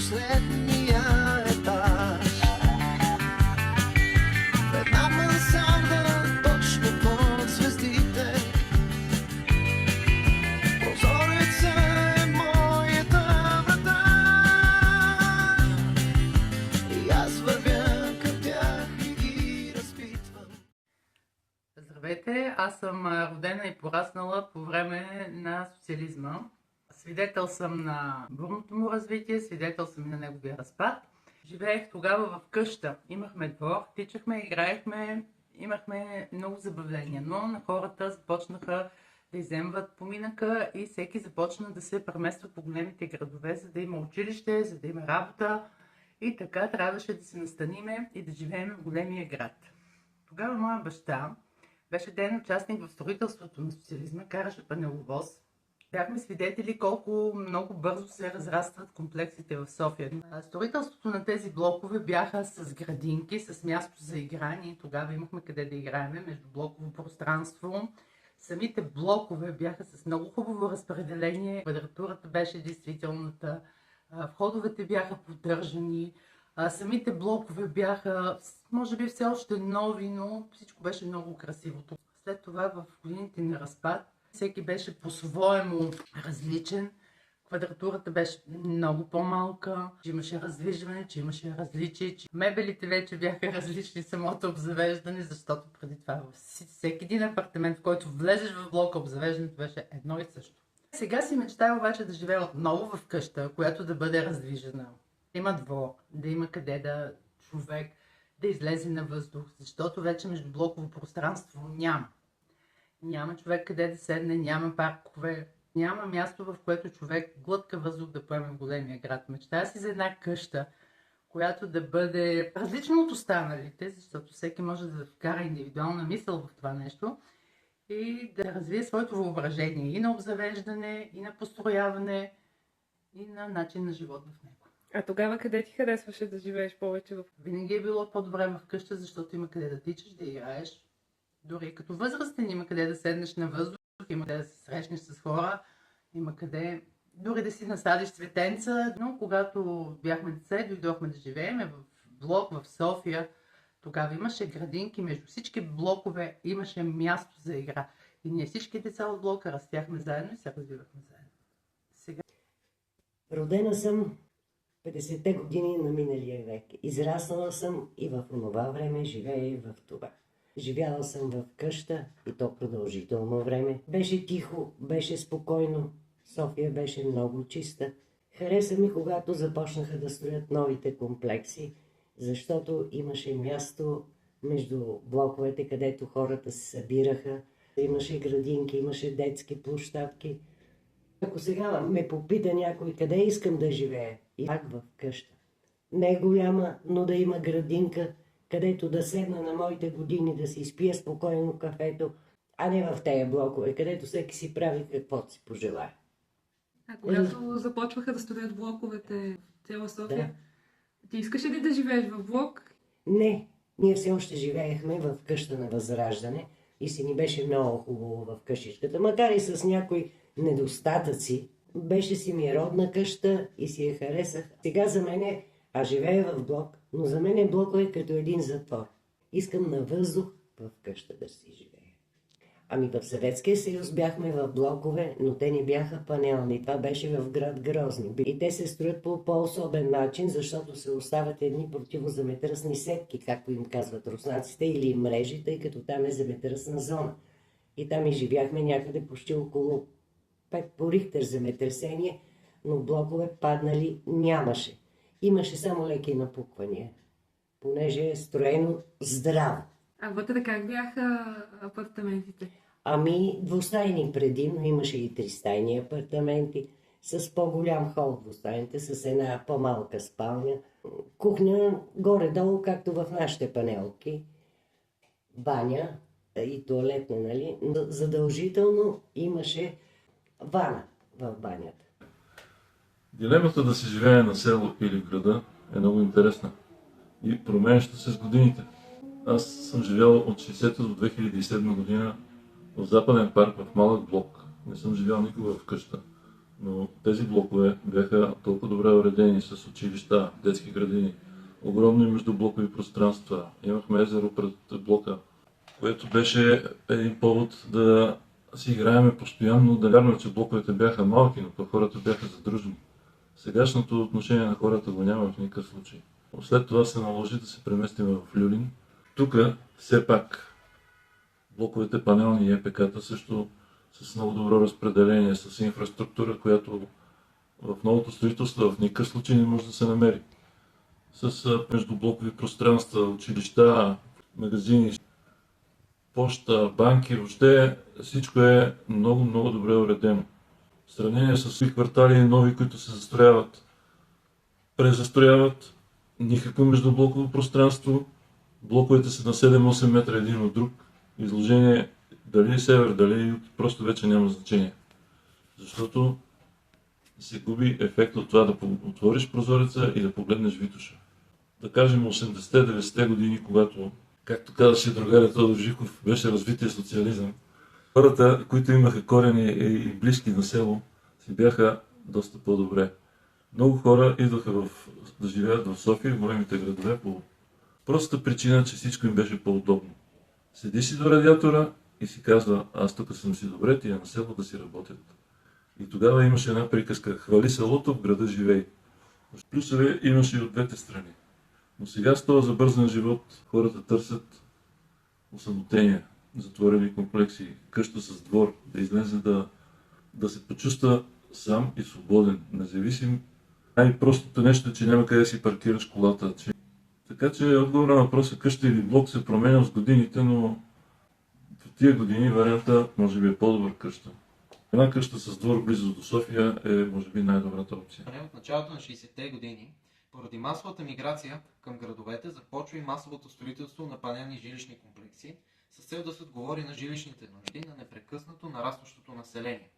последния етаж. В една мансарда точно под звездите, прозореца е моята врата и аз вървя към тях и ги разпитвам. Здравейте, аз съм родена и пораснала по време на социализма. Свидетел съм на бурното му развитие, свидетел съм и на неговия разпад. Живеех тогава в къща. Имахме двор, тичахме, играехме, имахме много забавления, но на хората започнаха да изземват поминъка и всеки започна да се премества по големите градове, за да има училище, за да има работа. И така трябваше да се настаниме и да живеем в големия град. Тогава моя баща беше ден участник в строителството на социализма, караше панеловоз. Бяхме свидетели колко много бързо се разрастват комплексите в София. Строителството на тези блокове бяха с градинки, с място за играние. Тогава имахме къде да играеме, междублоково пространство. Самите блокове бяха с много хубаво разпределение. Квадратурата беше действителната, входовете бяха поддържани. Самите блокове бяха, може би все още нови, но всичко беше много красиво. След това в годините на разпад всеки беше по-своему различен. Квадратурата беше много по-малка, че имаше раздвижване, че имаше различие. Че мебелите вече бяха различни, самото обзавеждане, защото преди това във всеки един апартамент, в който влезеш в блока, обзавеждането беше едно и също. Сега си мечтая обаче да живея отново в къща, която да бъде раздвижена. Да има двор, да има къде да човек да излезе на въздух, защото вече междублоково пространство няма. Няма човек къде да седне, няма паркове, няма място, в което човек глътка въздух да поеме в големия град. Мечтая си за една къща, която да бъде различна от останалите, защото всеки може да вкара индивидуална мисъл в това нещо и да развие своето въображение и на обзавеждане, и на построяване, и на начин на живот в него. А тогава къде ти харесваше да живееш повече? Винаги е било по-добре в къща, защото има къде да тичаш, да играеш. Дори като възрастен има къде да седнеш на въздух, има къде да се срещнеш с хора, има къде дори да си насадиш цветенца. Но когато бяхме деца и дойдохме да живеем в блок в София, тогава имаше градинки, между всички блокове имаше място за игра. И ние всички деца от блока растяхме заедно и се развивахме заедно. Сега... Родена съм 50-те години на миналия век. Израснала съм и в онова време, живея и в това. Живяла съм в къща и то продължително време. Беше тихо, беше спокойно. София беше много чиста. Хареса ми, когато започнаха да строят новите комплекси, защото имаше място между блоковете, където хората се събираха. Имаше градинки, имаше детски площадки. Ако сега ме попита някой къде искам да живея, и пак в къща. Не е голяма, но да има градинка, където да седна на моите години, да си изпия спокойно кафето, а не в тези блокове, където всеки си прави каквото си пожелае. А когато започваха да строят блоковете в цяла София, ти искаш ли да живееш в блок? Не, ние все още живеехме в къща на Възраждане и си ни беше много хубаво в къщичката, макар и с някои недостатъци. Беше си ми родна къща и си я харесах. Сега за мен аз живея в блок, но за мен блокът е като един затвор. Искам на въздух в къща да си живея. Ами в Съветския съюз бяхме в блокове, но те не бяха панелни. Това беше в град Грозни. И те се строят по по-особен начин, защото се остават едни противоземетръсни сетки, както им казват руснаците, или мрежи, тъй като там е земетръсна зона. И там и живяхме някъде почти около 5 по Рихтер земетресение, но блокове паднали нямаше. Имаше само леки напуквания, понеже е строено здраво. А вътре как бяха апартаментите? Ами, двустайни предимно, имаше и тристайни апартаменти, с по-голям хол в двустайните, с една по-малка спалня. Кухня горе-долу, както в нашите панелки. Баня и туалетна, нали? Задължително имаше вана в банята. Дилемата да се живее на село или в града е много интересна и променяща се с годините. Аз съм живял от 60-та до 2007 година в Западен парк в малък блок. Не съм живял никога в къща. Но тези блокове бяха толкова добре уредени с училища, детски градини, огромни междублокови пространства. Имахме езеро пред блока, което беше един повод да си играеме постоянно. Да, вярно, че блоковете бяха малки, но пък хората бяха задружни. Сегашното отношение на хората го няма в никакъв случай. След това се наложи да се преместим в Люлин. Тук все пак блоковете панелни и ЕПК-та също с много добро разпределение, с инфраструктура, която в новото строителство в никакъв случай не може да се намери. С междублокови пространства, училища, магазини, поща, банки, въобще всичко е много добре уредено. В сравнение с квартали нови, които се застрояват, презастрояват, никакво междублоково пространство, блоковете са на 7-8 метра един от друг, изложение дали е север, дали е юг, просто вече няма значение. Защото се губи ефект от това да отвориш прозореца и да погледнеш Витоша. Да кажем 80-90-те години, когато, както казаше другарят Тодор Живков, беше развитие социализъм, хората, които имаха корени и близки на село, си бяха доста по-добре. Много хора идваха да живеят в София, в големите градове, по простата причина, че всичко им беше по-удобно. Седи си до радиатора и си казва, аз тук съм си добре, тия на село да си работят. И тогава имаше една приказка, хвали селото, в града живей. Плюсове имаше и от двете страни. Но сега с този забързан живот хората търсят осамотения, затворени комплекси, къща с двор, да излезе да се почувства сам и свободен, независим. Най-простото нещо е, че няма къде да си паркираш колата. Така че отговор на въпроса къща или блок се променя с годините, но в тия години варианта може би е по-добър къща. Една къща с двор близо до София е може би най-добрата опция. От началото на 60-те години, поради масовата миграция към градовете, започва и масовото строителство на панелни жилищни комплекси с цел да се отговори на жилищните нужди на непрекъснато нарастващото население.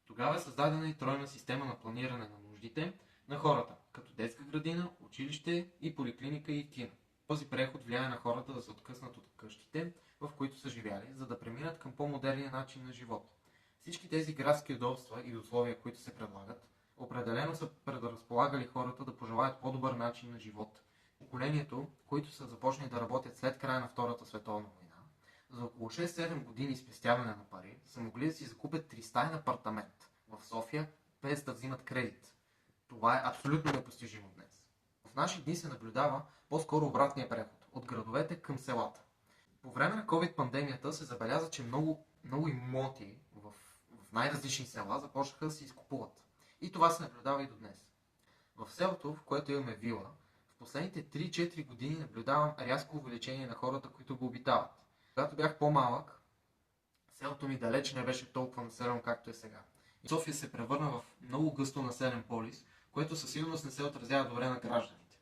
Тогава е създадена и тройна система на планиране на нуждите на хората, като детска градина, училище и поликлиника и кино. Този преход влияе на хората да се откъснат от къщите, в които са живяли, за да преминат към по-модерния начин на живот. Всички тези градски удобства и условия, които се предлагат, определено са предразполагали хората да пожелаят по-добър начин на живот. Поколението, които са започнали да работят след края на Втората световна война, за около 6-7 години спестяване на пари, са могли да си закупят 300 апартамент в София, без да взимат кредит. Това е абсолютно непостижимо днес. В наши дни се наблюдава по-скоро обратния преход от градовете към селата. По време на COVID-пандемията се забеляза, че много имоти в най-различни села започнаха да се изкупуват. И това се наблюдава и до днес. В селото, в което имаме вила, в последните 3-4 години наблюдавам рязко увеличение на хората, които го обитават. Когато бях по-малък, селото ми далеч не беше толкова населено, както е сега. И София се превърна в много гъсто населен полис, което със сигурност не се отразява добре на гражданите.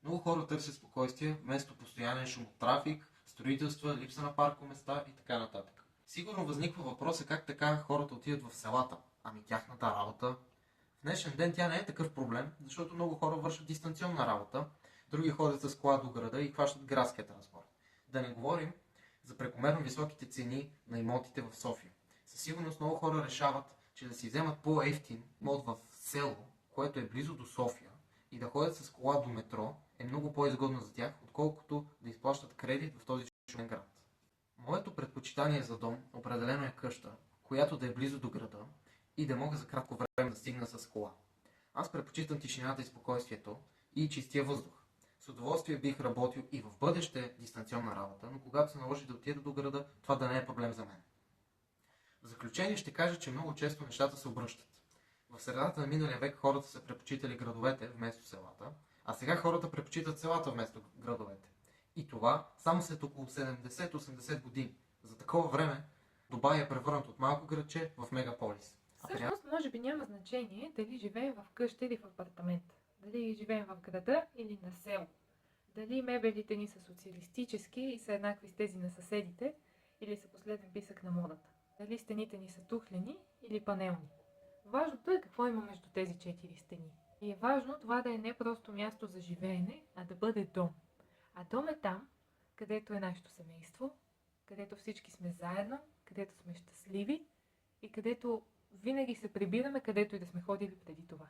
Много хора търсят спокойствие, вместо постоянен шум от трафик, строителства, липса на паркоместа и така нататък. Сигурно възниква въпроса как така хората отиват в селата. Ами тяхната работа. В днешен ден тя не е такъв проблем, защото много хора вършат дистанционна работа, други ходят с кола до града и хващат градския транспорт. Да не говорим за прекомерно високите цени на имотите в София. Със сигурност много хора решават, че да си вземат по-евтин имот в село, което е близо до София, и да ходят с кола до метро е много по-изгодно за тях, отколкото да изплащат кредит в този шумен град. Моето предпочитание за дом определено е къща, която да е близо до града и да мога за кратко време да стигна с кола. Аз предпочитам тишината и спокойствието и чистия въздух. С удоволствие бих работил и в бъдеще дистанционна работа, но когато се наложи да отида до града, това да не е проблем за мен. В заключение ще кажа, че много често нещата се обръщат. В средата на миналия век хората са предпочитали градовете вместо селата, а сега хората предпочитат селата вместо градовете. И това само след около 70-80 години. За такова време Дубай е превърнат от малко градче в мегаполис. Всъщност, може би няма значение дали живеем в къща или в апартамент. Дали живеем в града или на село. Дали мебелите ни са социалистически и са еднакви с тези на съседите, или са последен писък на модата. Дали стените ни са тухлени или панелни. Важното е какво има между тези 4 стени. И е важно това да е не просто място за живеене, а да бъде дом. А дом е там, където е нашето семейство, където всички сме заедно, където сме щастливи и където винаги се прибираме където и да сме ходили преди това.